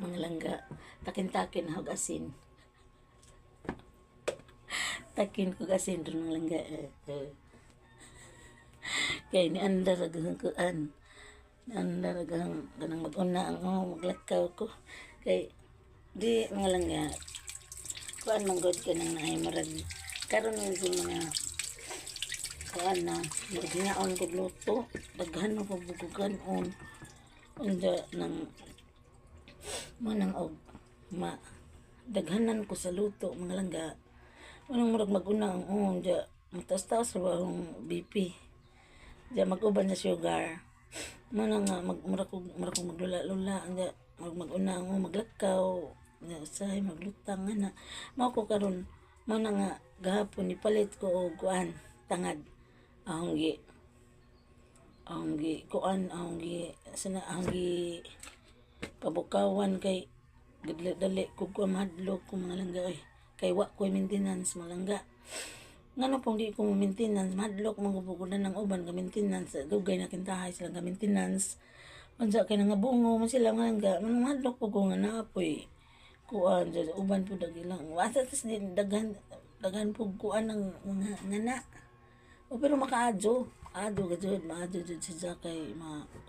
mga langga. Takin-takin hog asin. Takin ko asin ron mga langga. Kaya ni andar agang kuan. Andar agang ganang mag-una ang maglakaw ko. Kay di mga langga. Kuan manggod ka nang naay marag. Karon yung mga kuan na maghingaon ko luto. Daghan ko bugugan on. Unda nang manang og daghanan ko sa luto mga langga. Anong murag mag-una ang dia mataas-taas ra ang BP. Dia mag-uban sa sugar. Mana nga murag maglula-lula dia mag-una ang maglakaw. Nya say maglutang ana. Mao ko karon mana nga gahapon ipalit ko og kuan tangad ahong gi pabukawan kay dali ko madlok ko mga langga kay wa ko maintenance mga langga ngano pong di ko maintenance madlok magubugudan ng uban ka maintenance dugay na kintahay sila ka maintenance unsa kay nga bungo man sila mga langga madlok po ko nga naapoy kuan sa uban po dagilang wasa tas din daghan po kuan ng mga ngana o pero makaadyo gajud maadyo jud siya kay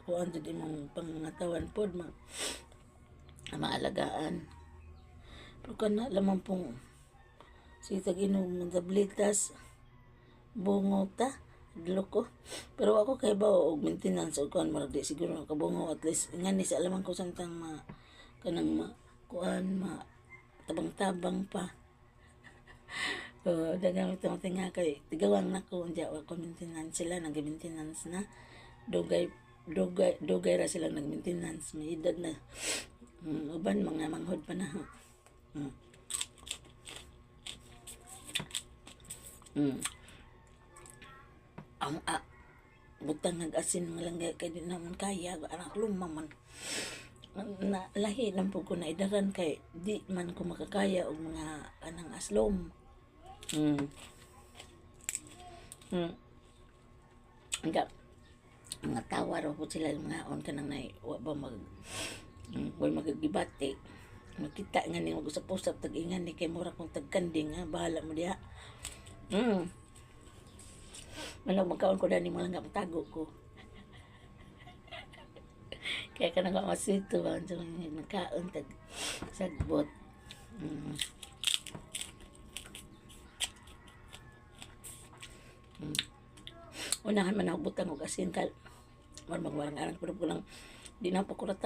kuan jud imong pangatawan pod maalagaan. Pero kana lamang pong sitag inom ng tablitas bungo ta adlo ko. Pero ako kay ba og maintenance og kuan marag di siguro nakabungo at least ngani sa lamang ko samtang kanang kuan tabang-tabang pa. Dagang itong tinga kay tigawang na ko unja wa ko maintenance sila nag-maintenance na dugay ra sila nag-maintenance may edad na uban mga manghod pa na ang butang nag-asin mga langga kay di naman kaya anak lumaman na lahi lang po ko na idaran kay di man ko makakaya og mga anang aslom mga tawa raw po sila mga on ka nang wa ba magagibati makita nga ni mag-usap-usap tag-ingan ni kay mura kong tagkanding bahala mo diha manong magkaon ko na ni mga nga matago ko kaya ka nga masito ba nagkaon tag sagbot unahan man ako butang og asin kal magwarang-arang pero ko lang di na pa kurata